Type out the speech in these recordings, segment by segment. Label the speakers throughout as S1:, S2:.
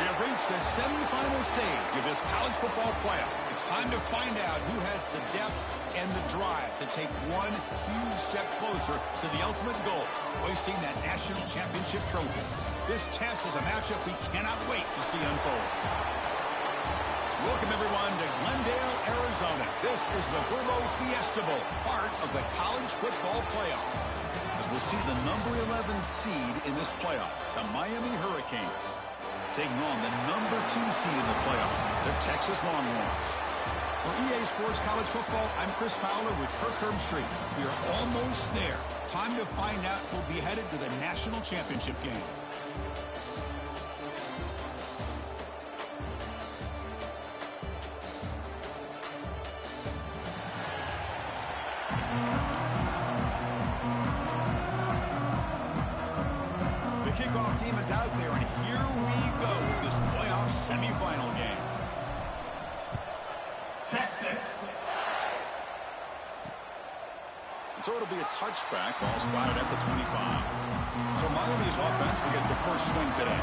S1: We have reached the semifinal stage of this college football playoff. It's time to find out who has the depth and the drive to take one huge step closer to the ultimate goal, hoisting that national championship trophy. This test is a matchup we cannot wait to see unfold. Welcome, everyone, to Glendale, Arizona. This is the Burbo Fiesta Bowl, part of the college football playoff. As we'll see the number 11 seed in this playoff, the Miami Hurricanes, taking on the number 2 seed in the playoff, the Texas Longhorns. For EA Sports College Football, I'm Chris Fowler with Kirk Herbstreit. We are almost there. Time to find out who'll be headed to the national championship game. The kickoff team is out there, and here we go with this playoff semifinal game.
S2: Texas.
S1: So it'll be a touchback, ball spotted at the 25. So Miami's offense will get the first swing today.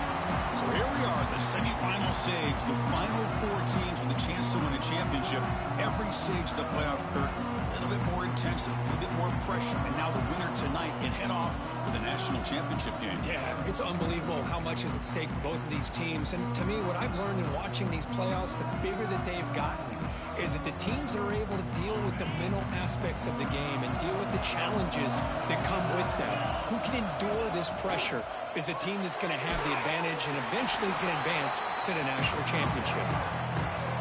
S1: So here we are at the semifinal stage, the final 4 teams with a chance to win a championship. Every stage of the playoff, Kurt, a little bit more intensity, a little bit more pressure, and now the winner tonight can head off to the national championship game.
S3: Yeah, it's unbelievable how much is at stake for both of these teams. And to me, what I've learned in watching these playoffs, the bigger that they've gotten, is that the teams that are able to deal with the mental aspects of the game and deal with the challenges that come with them, who can endure this pressure, is the team that's going to have the advantage and eventually is going to advance to the national championship.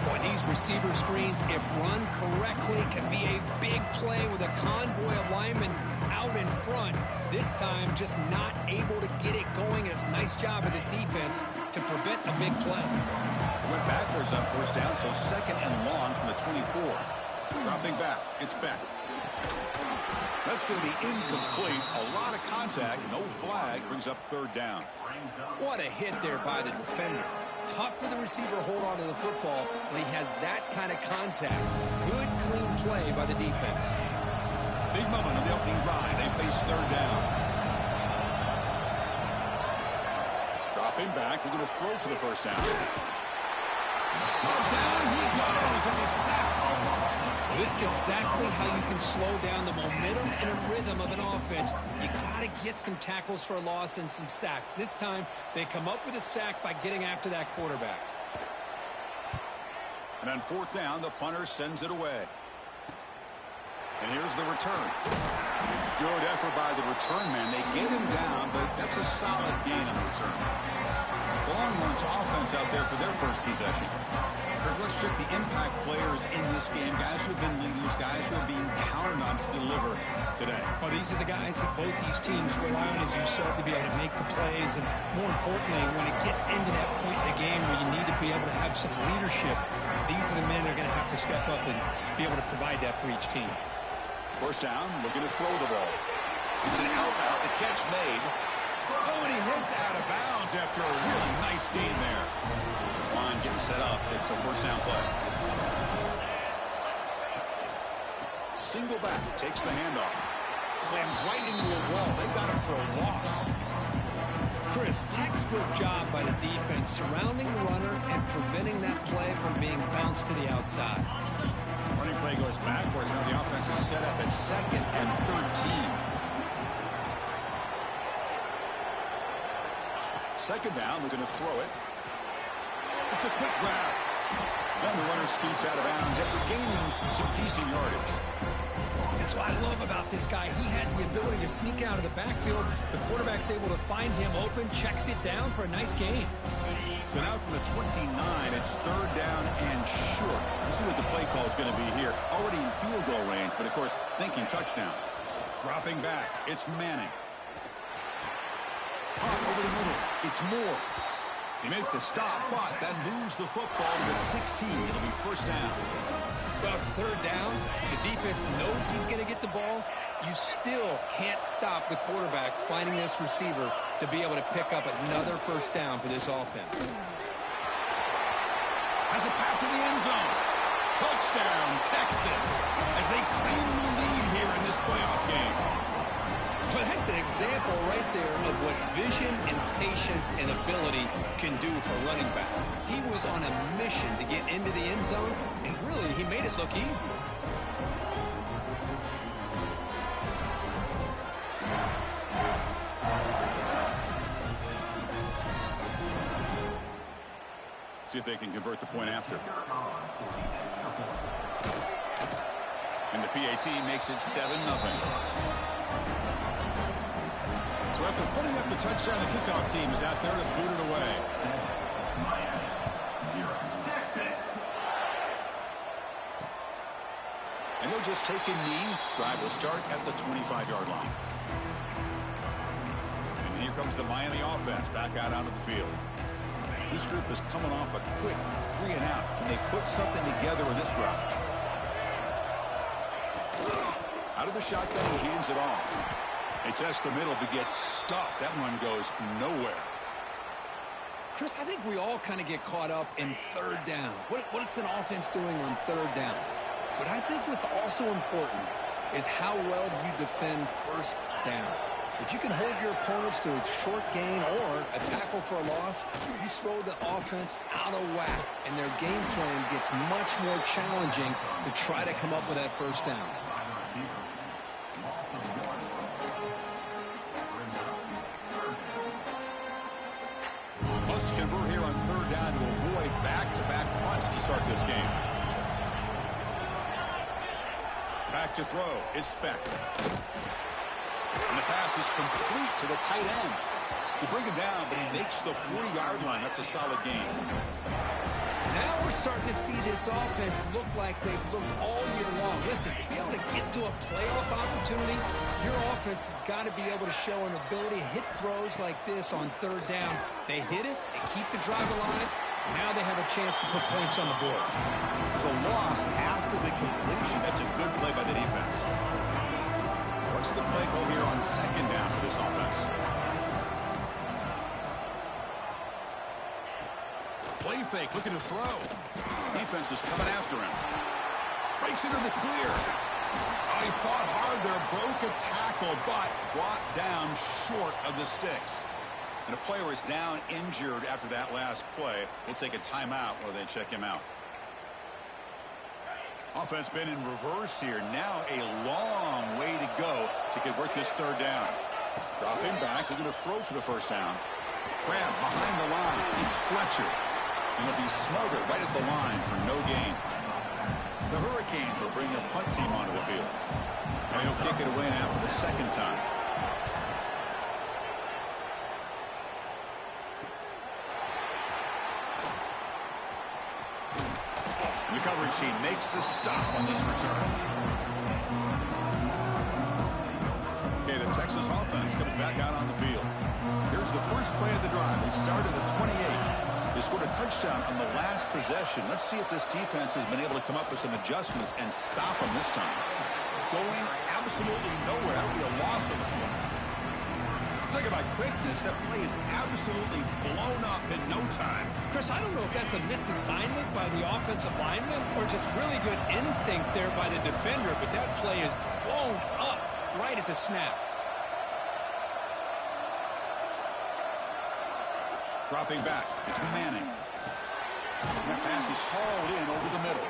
S3: Boy, these receiver screens, if run correctly, can be a big play with a convoy of linemen out in front. This time, just not able to get it going. And it's a nice job of the defense to prevent a big play.
S1: Went backwards on first down, so second and long from the 24. Dropping back, it's back. That's going to be incomplete. A lot of contact, no flag, brings up third down.
S3: What a hit there by the defender. Tough for the receiver to hold on to the football when he has that kind of contact. Good, clean play by the defense.
S1: Big moment on the opening drive. They face third down. Dropping back. We're going to throw for the first down. Down he goes. It's a sack.
S3: This is exactly how you can slow down the momentum and a rhythm of an offense. You got to get some tackles for a loss and some sacks. This time, they come up with a sack by getting after that quarterback.
S1: And on fourth down, the punter sends it away. And here's the return. Good effort by the return man. They get him down, but that's a solid gain on the return. The Longhorns offense out there for their first possession. Kirk, let's check the impact players in this game. Guys who have been leaders, guys who are being counted on to deliver today.
S3: Well, these are the guys that both these teams rely on, as you said, to be able to make the plays. And more importantly, when it gets into that point in the game where you need to be able to have some leadership, these are the men that are going to have to step up and be able to provide that for each team.
S1: First down, looking to throw the ball. It's an out route, the catch made. Oh, and he hits out of bounds after a really nice gain there. This line getting set up. It's a first down play. Single back, takes the handoff. Slams right into a wall. They've got him for a loss.
S3: Chris, textbook job by the defense, surrounding the runner and preventing that play from being bounced to the outside.
S1: Running play goes backwards. Now the offense is set up at 2nd and 13. Second down, we're going to throw it. It's a quick grab. And the runner scoots out of bounds after gaining some decent yardage.
S3: That's what I love about this guy. He has the ability to sneak out of the backfield. The quarterback's able to find him open, checks it down for a nice gain.
S1: So now from the 29, it's third down and short. Let's see what the play call is going to be here. Already in field goal range, but of course, thinking touchdown. Dropping back, it's Manning. Hard over the middle, it's Moore. They make the stop, but that moves the football to the 16. It'll be first down.
S3: Well, it's third down. The defense knows he's going to get the ball. You still can't stop the quarterback finding this receiver to be able to pick up another first down for this offense.
S1: Has a path to the end zone. Touchdown, Texas, as they claim the lead here in this playoff game.
S3: But that's That's an example right there of what vision and patience and ability can do for a running back. He was on a mission to get into the end zone, and really, he made it look easy.
S1: See if they can convert the point after. And the PAT makes it 7-0. So after putting up the touchdown, the kickoff team is out there to boot it away. And he'll just take a knee. Drive will start at the 25-yard line. And here comes the Miami offense back out onto the field. This group is coming off a quick 3 and out. Can they put something together in this route? Out of the shotgun, he hands it off. They test the middle, but gets stuffed. That run goes nowhere.
S3: Chris, I think we all kind of get caught up in third down. What's an offense doing on third down? But I think what's also important is how well do you defend first down. If you can hold your opponents to a short gain or a tackle for a loss, you throw the offense out of whack, and their game plan gets much more challenging to try to come up with that first down.
S1: Must convert here on third down to avoid back-to-back punts to start this game. Back to throw. It's Speck. And the pass is complete to the tight end. You bring him down, but he makes the 40-yard line. That's a solid gain.
S3: Now we're starting to see this offense look like they've looked all year long. Listen, to be able to get to a playoff opportunity, your offense has got to be able to show an ability to hit throws like this on third down. They hit it, they keep the drive alive. Now they have a chance to put points on the board.
S1: There's a loss after the completion. That's a good play by the defense. What's the play call here on second down for this offense? Play fake, looking to throw. Defense is coming after him. Breaks into the clear. Oh, he fought hard there, broke a tackle, but brought down short of the sticks. And a player is down injured after that last play. We'll take a timeout while they check him out. Offense been in reverse here. Now a long way to go to convert this third down. Dropping back. We're going to throw for the first down. Grab behind the line. It's Fletcher. And he'll be smothered right at the line for no gain. The Hurricanes will bring their punt team onto the field. And he'll kick it away now for the second time. The coverage team makes the stop on this return. Okay, the Texas offense comes back out on the field. Here's the first play of the drive. They started at 28. They scored a touchdown on the last possession. Let's see if this defense has been able to come up with some adjustments and stop them this time. Going absolutely nowhere. That would be a loss of the play. Talk about quickness. That play is absolutely blown up in no time.
S3: Chris, I don't know if that's a misassignment by the offensive lineman or just really good instincts there by the defender, but that play is blown up right at the snap.
S1: Dropping back. It's Manning. And that pass is hauled in over the middle.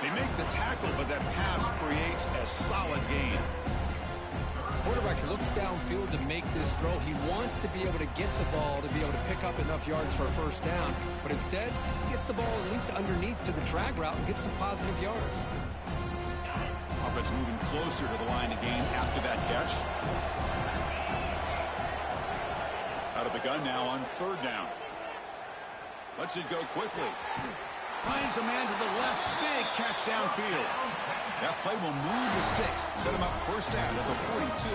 S1: They make the tackle, but that pass creates a solid gain.
S3: Quarterback looks downfield to make this throw. He wants to be able to get the ball to be able to pick up enough yards for a first down. But instead, he gets the ball at least underneath to the drag route and gets some positive yards.
S1: Offense moving closer to the line of game after that catch. Out of the gun now on third down. Lets it go quickly. Finds a man to the left. Big catch downfield. That play will move the sticks. Set him up first down at the 42.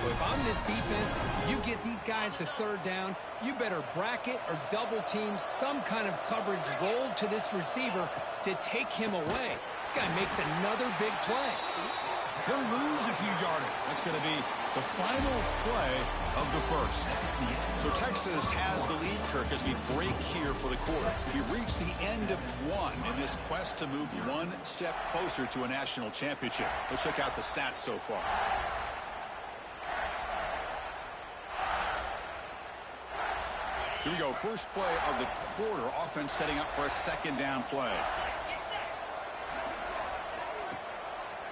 S3: Well, if I'm this defense, you get these guys to third down, you better bracket or double team some kind of coverage rolled to this receiver to take him away. This guy makes another big play.
S1: He'll lose a few yardage. That's going to be the final play of the first. So Texas has the lead, Kirk, as we break here for the quarter. We reach the end of one in this quest to move one step closer to a national championship. Let's check out the stats so far. Here we go. First play of the quarter. Offense setting up for a second down play.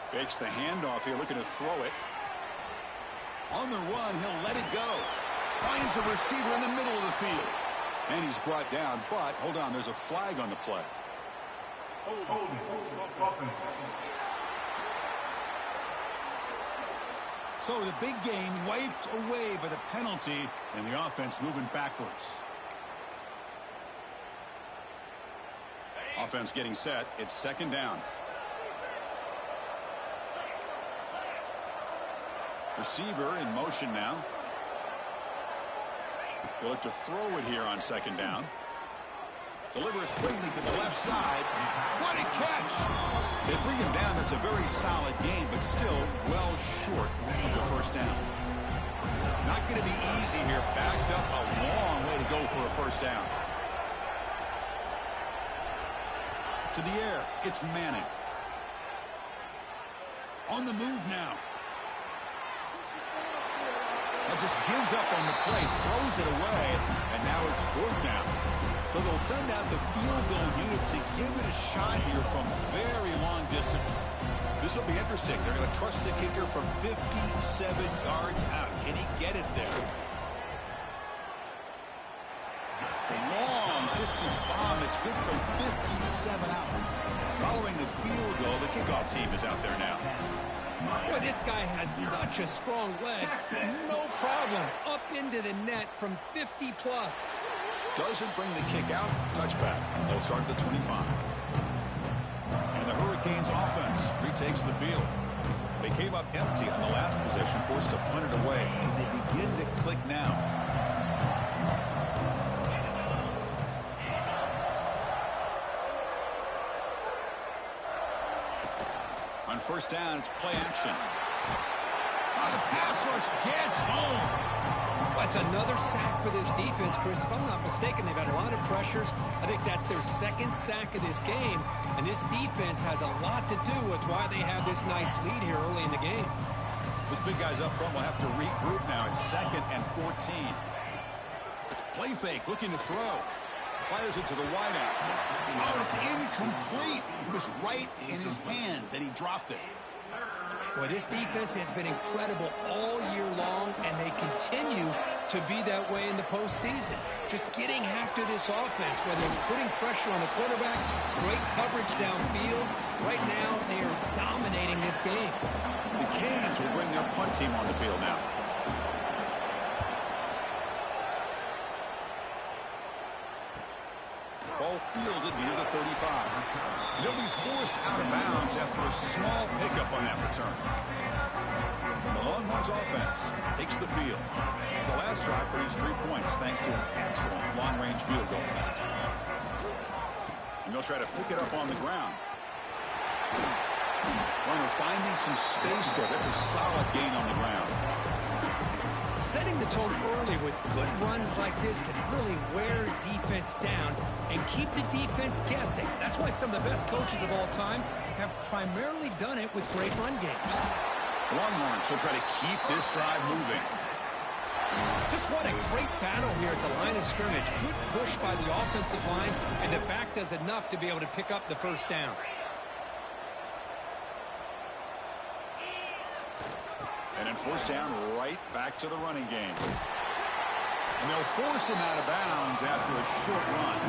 S1: Fakes the handoff here, looking to throw it. On the run, he'll let it go. Finds a receiver in the middle of the field. And he's brought down, but hold on, there's a flag on the play. So the big gain wiped away by the penalty, and the offense moving backwards. Offense getting set. It's second down. Receiver in motion now. They'll look to throw it here on second down. Delivers quickly to the left side. What a catch! They bring him down. That's a very solid game, but still well short of the first down. Not going to be easy here. Backed up a long way to go for a first down. To the air. It's Manning. On the move now. Now just gives up on the play, throws it away, and now it's fourth down. So they'll send out the field goal unit to give it a shot here from very long distance. This will be interesting. They're going to trust the kicker from 57 yards out. Can he get it there? Long distance bomb. It's good from 57 out. Following the field goal, the kickoff team is out there now.
S3: Boy, this guy has such a strong leg. No problem. Up into the net from 50 plus.
S1: Doesn't bring the kick out. Touchback. They'll start at the 25. And the Hurricanes offense retakes the field. They came up empty on the last possession, forced to punt it away. And they begin to click now. On first down, it's play action. The pass rush gets home.
S3: That's another sack for this defense, Chris. If I'm not mistaken, they've had a lot of pressures. I think that's their second sack of this game. And this defense has a lot to do with why they have this nice lead here early in the game.
S1: This big guy's up front will have to regroup now. It's 2nd and 14. Play fake, looking to throw. Fires it to the wideout. Oh, it's incomplete. It was right in his hands, and he dropped it.
S3: Well, this defense has been incredible all year long, and they continue to be that way in the postseason. Just getting after this offense, whether it's putting pressure on the quarterback, great coverage downfield. Right now, they are dominating this game.
S1: The Canes will bring their punt team on the field now. Ball fielded near the 35. They'll be forced out of bounds after a small pickup on that return. The Longhorns offense takes the field. The last drive produced 3 points thanks to an excellent long-range field goal. And they'll try to pick it up on the ground. Runner finding some space there. That's a solid gain on the ground.
S3: Setting the tone early with good runs like this can really wear defense down and keep the defense guessing. That's why some of the best coaches of all time have primarily done it with great run games.
S1: Longhorns will try to keep this drive moving.
S3: Just what a great battle here at the line of scrimmage. Good push by the offensive line, and the back does enough to be able to pick up the first down.
S1: And then first down, right back to the running game. And they'll force him out of bounds after a short run.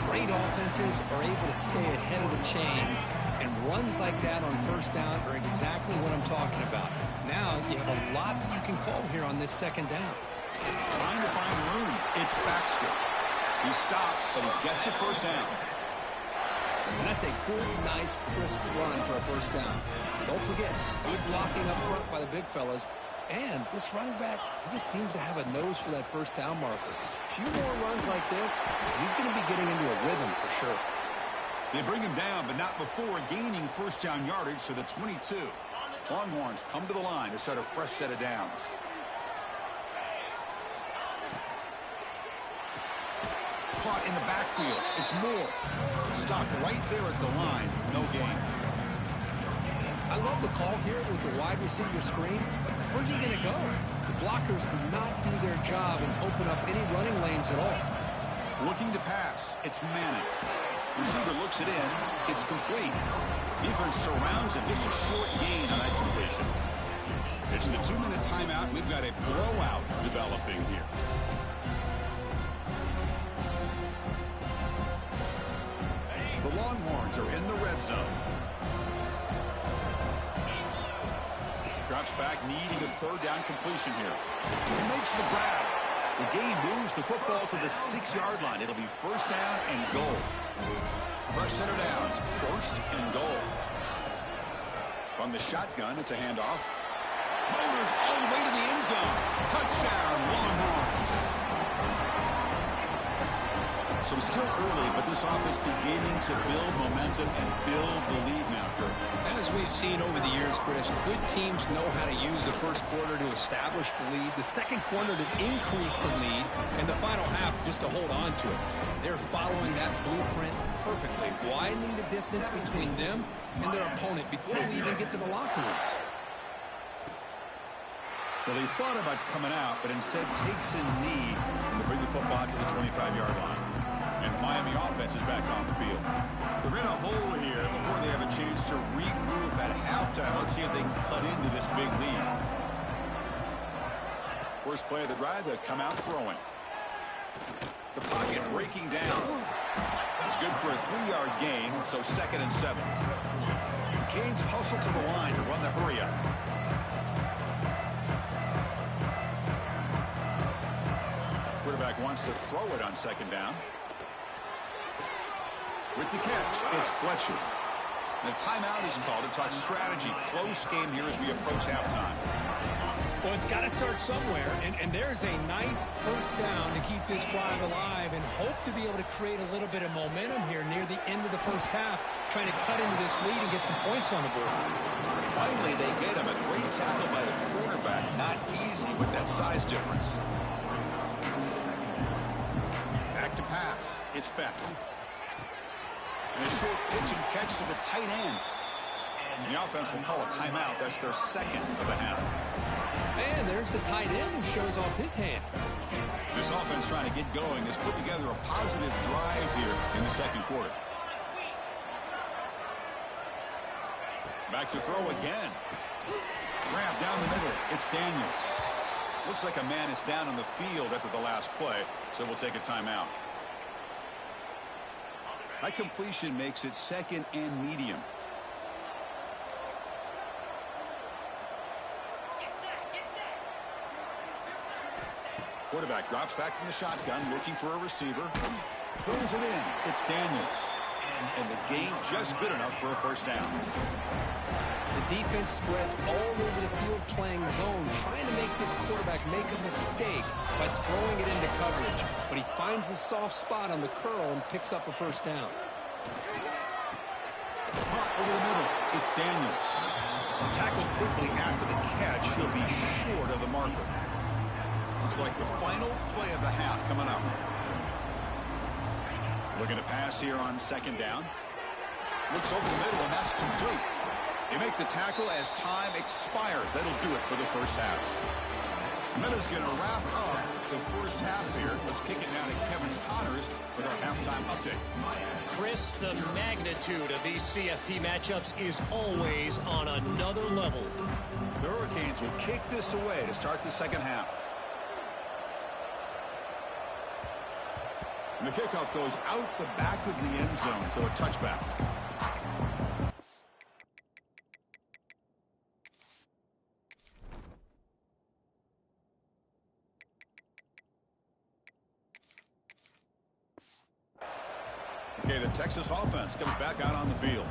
S3: Great offenses are able to stay ahead of the chains, and runs like that on first down are exactly what I'm talking about. Now you have a lot that you can call here on this second down.
S1: Trying to find room. It's Baxter. He stopped, but he gets a first down.
S3: And that's a good, nice, crisp run for a first down. Don't forget, good blocking up front by the big fellas. And this running back, he just seems to have a nose for that first down marker. A few more runs like this, he's going to be getting into a rhythm for sure.
S1: They bring him down, but not before gaining first down yardage to the 22. Longhorns come to the line to start a fresh set of downs. Caught in the backfield. It's Moore. Stopped right there at the line. No gain.
S3: I love the call here with the wide receiver screen. Where's he going to go? The blockers do not do their job and open up any running lanes at all.
S1: Looking to pass. It's Manning. Receiver looks it in. It's complete. Defense surrounds it. Just a short gain on that completion. It's the 2-minute timeout. We've got a blowout developing here. The Longhorns are in the red zone. Drops back, needing a third down completion here. He makes the grab. The game moves the football to the 6-yard line. It'll be first down and goal. Fresh set of downs, first and goal. From the shotgun, it's a handoff. Motors all the way to the end zone. Touchdown, Longhorns. So still early, but this offense beginning to build momentum and build the lead now, Kurt.
S3: As we've seen over the years, Chris, good teams know how to use the first quarter to establish the lead, the second quarter to increase the lead, and the final half just to hold on to it. They're following that blueprint perfectly, widening the distance between them and their opponent before we even get to the locker rooms.
S1: Well, he thought about coming out, but instead takes a knee to bring the football to the 25-yard line. And the Miami offense is back on the field. They're in a hole here before they have a chance to regroup at halftime. Let's see if they can cut into this big lead. First play of the drive, they come out throwing. The pocket breaking down. It's good for a 3-yard gain, so 2nd and 7. Canes hustle to the line to run the hurry up. Quarterback wants to throw it on 2nd down. With the catch, it's Fletcher. And a timeout is called to talk strategy. Close game here as we approach halftime.
S3: Well, it's got to start somewhere, and there's a nice first down to keep this drive alive and hope to be able to create a little bit of momentum here near the end of the first half, trying to cut into this lead and get some points on the board.
S1: Finally, they get him. A great tackle by the quarterback. Not easy with that size difference. Back to pass. It's Beck. And a short pitch and catch to the tight end. And the offense will call a timeout. That's their 2nd of the half.
S3: And there's the tight end who shows off his hands.
S1: This offense trying to get going has put together a positive drive here in the 2nd quarter. Back to throw again. Grab down the middle. It's Daniels. Looks like a man is down on the field after the last play, so we'll take a timeout. That completion makes it 2nd and medium. Quarterback drops back from the shotgun, looking for a receiver. Throws it in. It's Daniels. And the gain just good enough for a first down.
S3: The defense spreads all over the field playing zone, trying to make this quarterback make a mistake by throwing it into coverage. But he finds the soft spot on the curl and picks up a first down.
S1: Hot over the middle. It's Daniels. Tackled quickly after the catch. He'll be short of the marker. Looks like the final play of the half coming up. Looking to pass here on 2nd down. Looks over the middle, and that's complete. They make the tackle as time expires. That'll do it for the first half. Miller's going to wrap up the first half here. Let's kick it down to Kevin Connors with our halftime update.
S2: Chris, the magnitude of these CFP matchups is always on another level.
S1: The Hurricanes will kick this away to start the 2nd half. And the kickoff goes out the back of the end zone, so a touchback. Okay, the Texas offense comes back out on the field.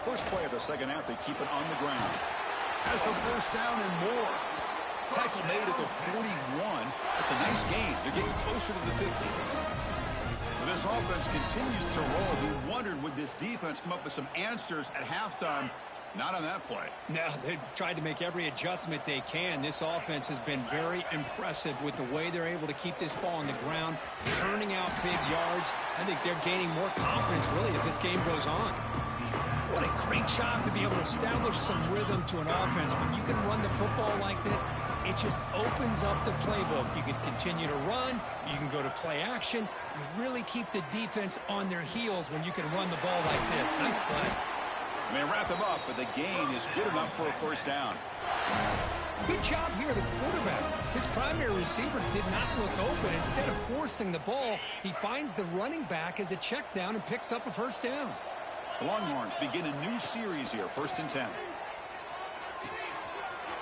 S1: First play of the 2nd half, they keep it on the ground. Has the first down and more. Tackle made at the 41. That's a nice gain. They're getting closer to the 50. This offense continues to roll. We wondered, would this defense come up with some answers at halftime? Not on that play.
S3: No, they've tried to make every adjustment they can. This offense has been very impressive with the way they're able to keep this ball on the ground, churning out big yards. I think they're gaining more confidence, really, as this game goes on. What a great job to be able to establish some rhythm to an offense. When you can run the football like this, it just opens up the playbook. You can continue to run. You can go to play action. You really keep the defense on their heels when you can run the ball like this. Nice play.
S1: They wrap them up, but the gain is good enough for a first down.
S3: Good job here, the quarterback. His primary receiver did not look open. Instead of forcing the ball, he finds the running back as a check down and picks up a first down.
S1: The Longhorns begin a new series here, 1st and 10.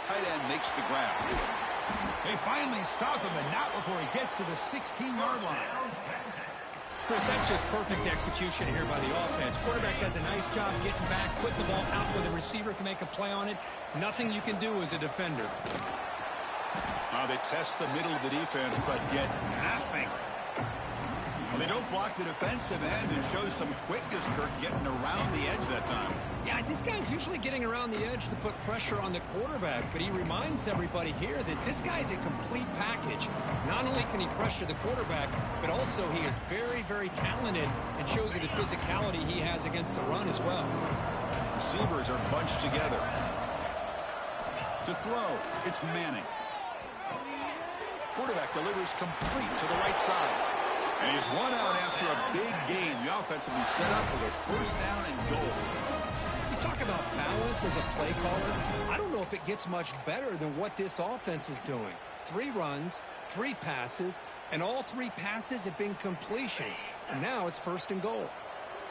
S1: Tight end makes the grab. They finally stop him, and not before he gets to the 16-yard line.
S3: Chris, that's just perfect execution here by the offense. Quarterback does a nice job getting back, putting the ball out where the receiver can make a play on it. Nothing you can do as a defender.
S1: They test the middle of the defense, but get nothing. Well, they don't block the defensive end and show some quickness, Kirk, getting around the edge that time.
S3: Yeah, this guy's usually getting around the edge to put pressure on the quarterback, but he reminds everybody here that this guy's a complete package. Not only can he pressure the quarterback, but also he is very, very talented and shows you the physicality he has against the run as well.
S1: Receivers are bunched together. To throw, it's Manning. Quarterback delivers complete to the right side. And he's one out after a big gain. The offense will be set up with a first down and goal.
S3: You talk about balance as a play caller. I don't know if it gets much better than what this offense is doing. 3 runs, 3 passes, and all 3 passes have been completions. And now it's 1st and goal.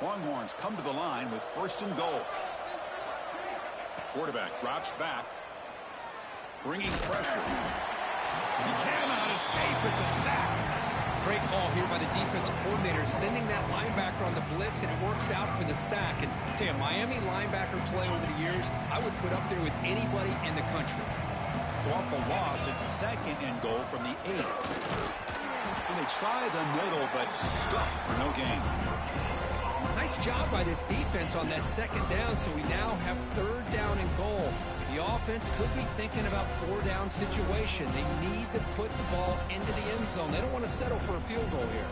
S1: Longhorns come to the line with 1st and goal. Quarterback drops back, bringing pressure. He cannot escape. It's a sack.
S3: Great call here by the defensive coordinator, sending that linebacker on the blitz, and it works out for the sack. And tell you, Miami linebacker play over the years, I would put up there with anybody in the country.
S1: So off the loss, it's 2nd and goal from the 8. And they try the middle, but stuck for no gain.
S3: Nice job by this defense on that 2nd down, so we now have 3rd down and goal. The offense could be thinking about 4-down situation. They need to put the ball into the end zone. They don't want to settle for a field goal here.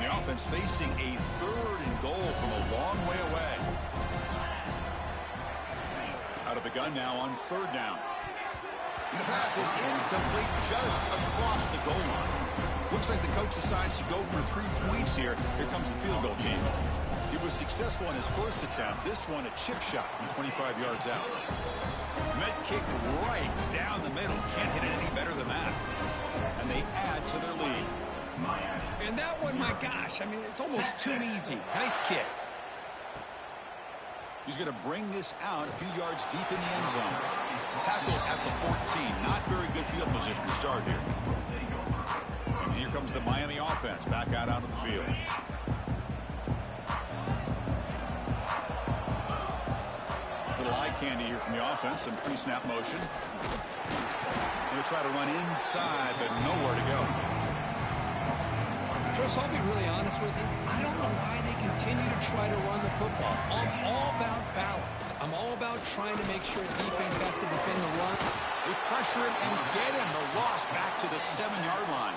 S1: The offense facing a 3rd and goal from a long way away. Out of the gun now on 3rd down. And the pass is incomplete just across the goal line. Looks like the coach decides to go for 3 points here. Here comes the field goal team. He was successful in his first attempt. This one, a chip shot from 25 yards out. Met kick right down the middle. Can't hit it any better than that. And they add to their lead.
S3: And that one, my gosh, I mean, it's almost too easy. Nice kick.
S1: He's going to bring this out a few yards deep in the end zone. Tackled at the 14. Not very good field position to start here. And here comes the Miami offense back out onto the field. Little eye candy here from the offense. Some pre-snap motion. Going to try to run inside, but nowhere to go.
S3: Chris, I'll be really honest with you. I don't know why they continue to try to run the football. I'm all about balance. I'm all about trying to make sure defense has to defend the run.
S1: They pressure him and get him. The loss back to the 7-yard line.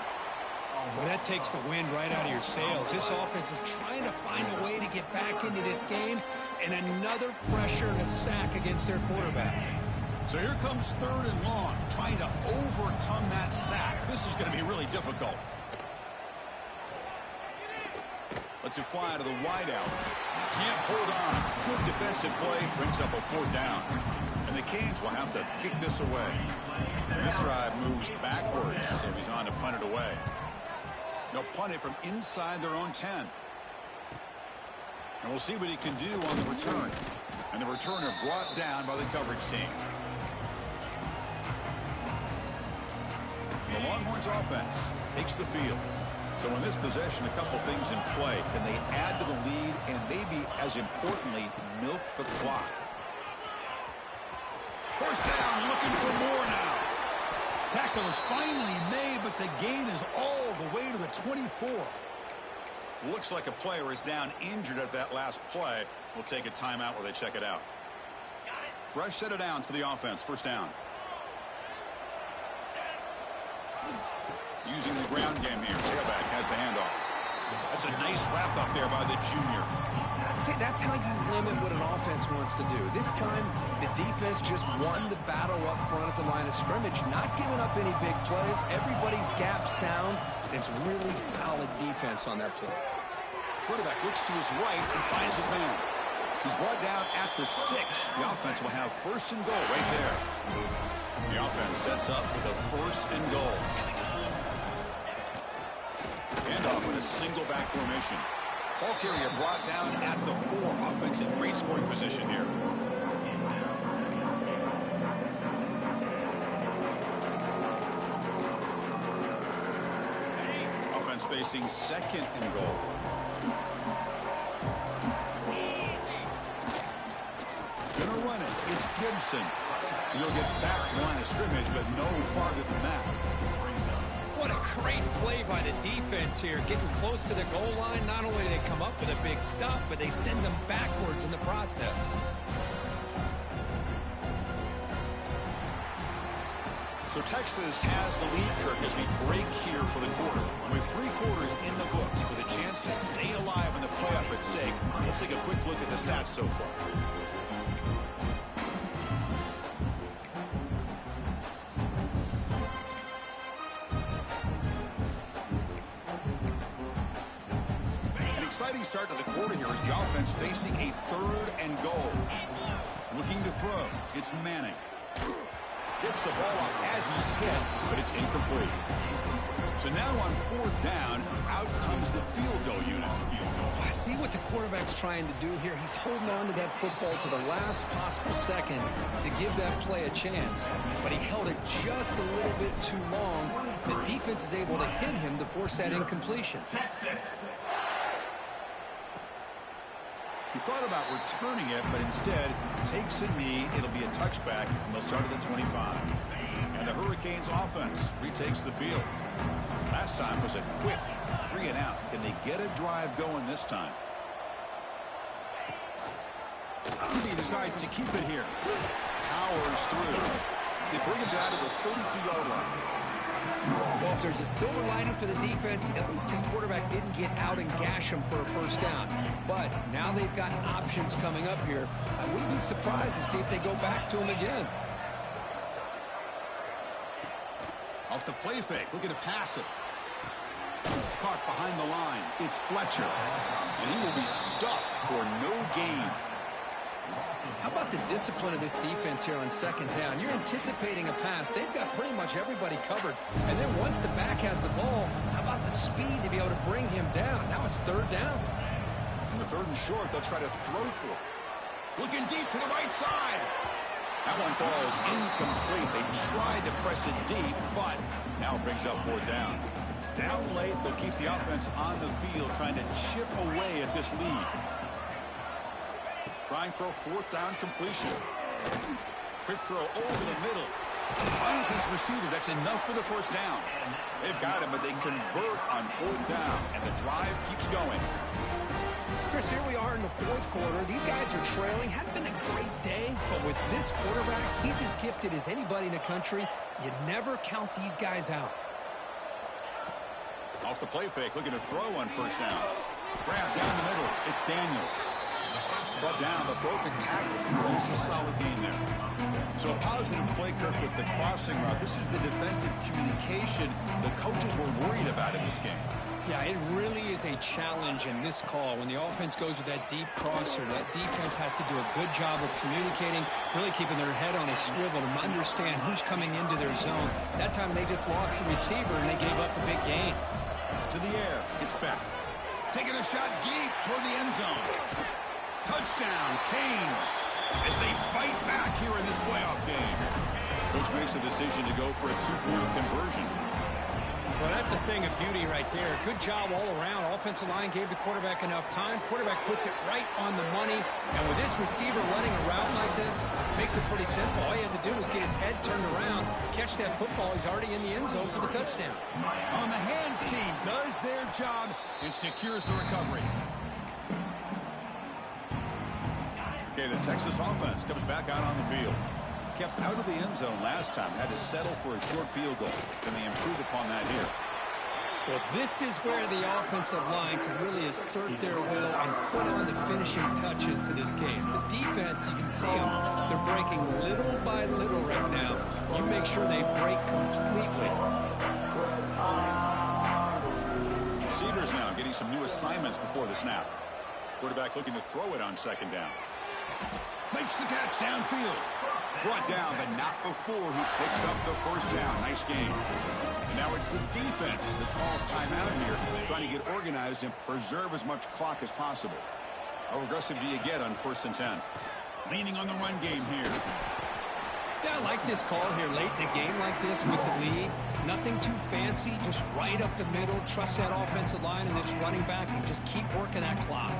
S3: Well, that takes the wind right out of your sails. This offense is trying to find a way to get back into this game, and another pressure and a sack against their quarterback.
S1: So here comes 3rd and long, trying to overcome that sack. This is going to be really difficult. Lets it fly to the wideout. Can't hold on. Good defensive play. Brings up a 4th down. And the Canes will have to kick this away. And this drive moves backwards, so he's on to punt it away. They'll punt it from inside their own 10. And we'll see what he can do on the return. And the returner brought down by the coverage team. The Longhorns offense takes the field. So in this possession, a couple things in play. Can they add to the lead and maybe, as importantly, milk the clock? First down, looking for more now. Tackle is finally made, but the gain is all the way to the 24. Looks like a player is down injured at that last play. We'll take a timeout while they check it out. Fresh set of downs for the offense. First down. Using the ground game here. Tailback has the handoff. That's a nice wrap up there by the junior.
S3: See, that's how you limit what an offense wants to do. This time, the defense just won the battle up front at the line of scrimmage, not giving up any big plays. Everybody's gap sound. It's really solid defense on that play.
S1: Quarterback looks to his right and finds his man. He's brought down at the 6. The offense will have first and goal right there. The offense sets up with a first and goal. Handoff in a single back formation. Ball carrier brought down at the 4. Offense in great scoring position here. Offense facing second and goal. Gonna run it. It's Gibson. He'll get back to the line of scrimmage, but no farther than that.
S3: What a great play by the defense here. Getting close to the goal line, not only do they come up with a big stop, but they send them backwards in the process.
S1: So Texas has the lead, Kirk, as we break here for the quarter. With 3 quarters in the books, with a chance to stay alive in the playoff at stake, let's take a quick look at the stats so far. Exciting start to the quarter here as the offense facing a 3rd and goal. Looking to throw. It's Manning. Gets the ball off as he's hit, but it's incomplete. So now on 4th down, out comes the field goal unit.
S3: I see what the quarterback's trying to do here. He's holding on to that football to the last possible second to give that play a chance. But he held it just a little bit too long. The defense is able to hit him to force that incompletion.
S1: He thought about returning it, but instead takes a knee. It'll be a touchback, and they'll start at the 25. And the Hurricanes offense retakes the field. Last time was a quick 3 and out. Can they get a drive going this time? He decides to keep it here. Powers through. They bring him down to the 32-yard line.
S3: Well, if there's a silver lining for the defense, at least this quarterback didn't get out and gash him for a first down. But now they've got options coming up here. I wouldn't be surprised to see if they go back to him again.
S1: Off the play fake, looking to pass it. Caught behind the line. It's Fletcher. And he will be stuffed for no gain.
S3: How about the discipline of this defense here on 2nd down? You're anticipating a pass. They've got pretty much everybody covered. And then once the back has the ball, how about the speed to be able to bring him down? Now it's 3rd down.
S1: On the 3rd and short, they'll try to throw for it. Looking deep to the right side. That one falls incomplete. They tried to press it deep, but now brings up 4th down. Down late, they'll keep the offense on the field, trying to chip away at this lead. Trying for a 4th down completion. Quick throw over the middle. Finds his receiver. That's enough for the first down. They've got him, but they convert on 4th down, and the drive keeps going.
S3: Chris, here we are in the 4th quarter. These guys are trailing. Hadn't been a great day, but with this quarterback, he's as gifted as anybody in the country. You never count these guys out.
S1: Off the play fake, looking to throw on 1st down. Grab down the middle. It's Daniels. Brought down, but broken tackle. It's a solid gain there. So a positive play, Kirk, with the crossing route. This is the defensive communication the coaches were worried about in this game.
S3: Yeah, it really is a challenge in this call. When the offense goes with that deep crosser, that defense has to do a good job of communicating, really keeping their head on a swivel to understand who's coming into their zone. That time they just lost the receiver and they gave up a big gain.
S1: To the air, it's back. Taking a shot deep toward the end zone. Touchdown, Canes, as they fight back here in this playoff game. Coach makes the decision to go for a 2-point conversion.
S3: Well, that's a thing of beauty right there. Good job all around. Offensive line gave the quarterback enough time. Quarterback puts it right on the money. And with this receiver running a route like this, makes it pretty simple. All you had to do was get his head turned around, catch that football. He's already in the end zone for the touchdown.
S1: On the hands team does their job and secures the recovery. Okay, the Texas offense comes back out on the field. Kept out of the end zone last time. Had to settle for a short field goal. Can they improve upon that here?
S3: Well, this is where the offensive line can really assert their will and put on the finishing touches to this game. The defense, you can see them. They're breaking little by little right now. You make sure they break completely.
S1: Receivers now getting some new assignments before the snap. Quarterback looking to throw it on second down. Makes the catch downfield. Brought down, but not before he picks up the first down. Nice game. And now it's the defense that calls timeout here, trying to get organized and preserve as much clock as possible. How aggressive do you get on 1st and 10? Leaning on the run game here.
S3: Yeah, I like this call here late in the game like this with the lead. Nothing too fancy, just right up the middle. Trust that offensive line and this running back and just keep working that clock.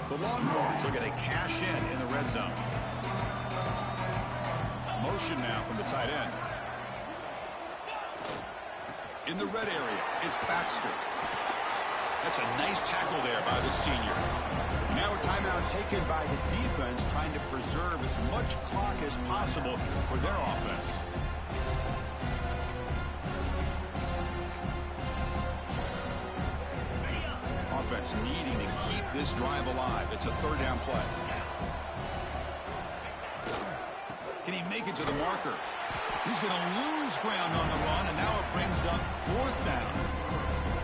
S1: The Longhorns will get a cash in the red zone. Motion now from the tight end. In the red area, it's Baxter. That's a nice tackle there by the senior. Now a timeout taken by the defense, trying to preserve as much clock as possible for their offense. Offense needing to keep this drive alive. It's a 3rd down play. Can he make it to the marker? He's going to lose ground on the run, and now it brings up 4th down.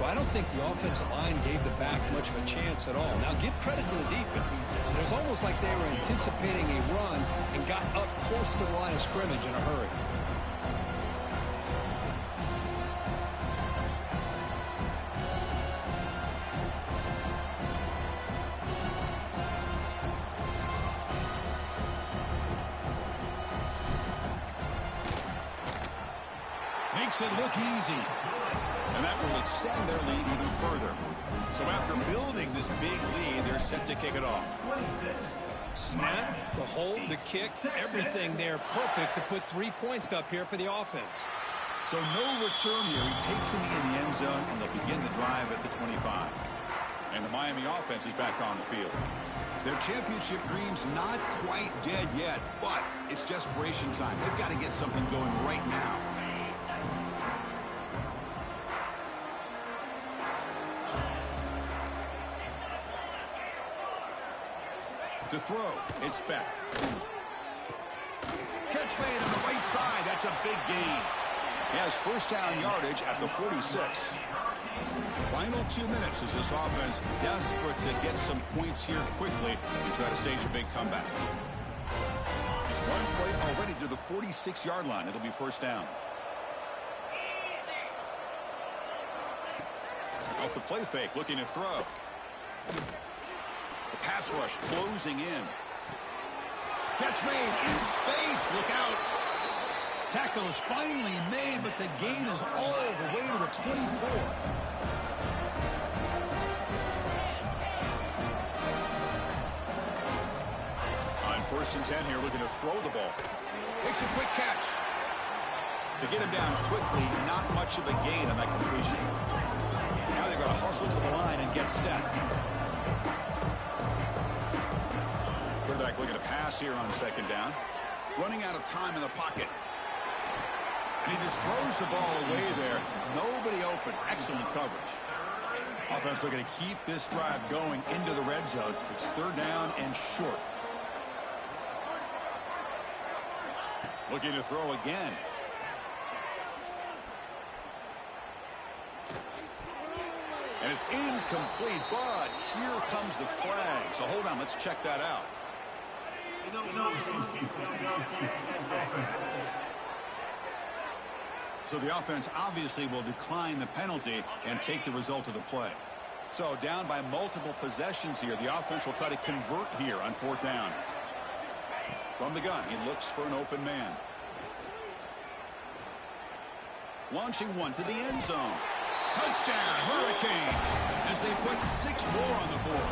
S3: Well, I don't think the offensive line gave the back much of a chance at all. Now, give credit to the defense. It was almost like they were anticipating a run and got up close to the line of scrimmage in a hurry.
S1: Makes it look easy. And that will extend their lead even further. So after building this big lead, they're set to kick it off.
S3: Snap, the hold, the kick, everything there perfect to put 3 points up here for the offense.
S1: So no return here. He takes it in the end zone, and they'll begin the drive at the 25. And the Miami offense is back on the field. Their championship dream's not quite dead yet, but it's desperation time. They've got to get something going right now. To throw, it's Beck. Catch made on the right side. That's a big gain. He has 1st down yardage at the 46. Final 2 minutes as this offense desperate to get some points here quickly and try to stage a big comeback. One play already to the 46-yard line. It'll be 1st down. Off the play fake, looking to throw. The pass rush closing in. Catch made in space. Look out. Tackle is finally made, but the gain is all the way to the 24. On 1st and 10 here, looking to throw the ball. Makes a quick catch. To get him down quickly, not much of a gain on that completion. Now they're going to hustle to the line and get set. Quarterback looking to pass here on 2nd down. Running out of time in the pocket. And he just throws the ball away there. Nobody open. Excellent coverage. Offense looking to keep this drive going into the red zone. It's 3rd down and short. Looking to throw again. And it's incomplete, but here comes the flag. So hold on, let's check that out. So the offense obviously will decline the penalty and take the result of the play. So down by multiple possessions here, the offense will try to convert here on 4th down. From the gun, he looks for an open man. Launching one to the end zone. Touchdown, Hurricanes, as they put 6 more on the board.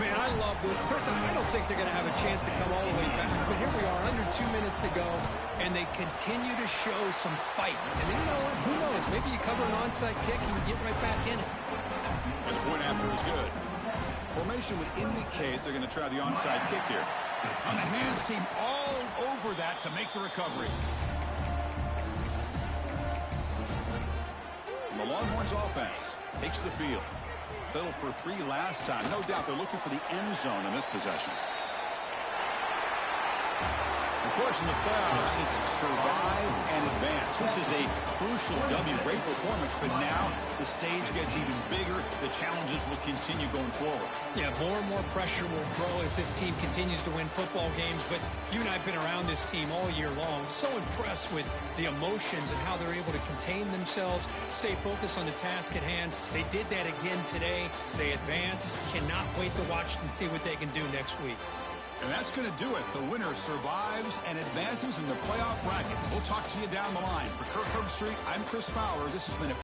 S3: Man, I love this. Chris, I don't think they're going to have a chance to come all the way back, but here we are, under 2 minutes to go, and they continue to show some fight. And then, you know what? Who knows? Maybe you cover an onside kick and you get right back in it.
S1: And the point after is good. Formation would indicate they're going to try the onside kick here. On the hands team all over that to make the recovery. And the Longhorns offense takes the field. Settled for 3 last time. No doubt they're looking for the end zone in this possession. Of course, in the playoffs, it's survive and advance. This is a crucial W. Great performance, but now the stage gets even bigger. The challenges will continue going forward.
S3: Yeah, more and more pressure will grow as this team continues to win football games. But you and I have been around this team all year long. So impressed with the emotions and how they're able to contain themselves, stay focused on the task at hand. They did that again today. They advance. Cannot wait to watch and see what they can do next week.
S1: And that's going to do it. The winner survives and advances in the playoff bracket. We'll talk to you down the line. For Kirk Herbstreit, I'm Chris Fowler. This has been a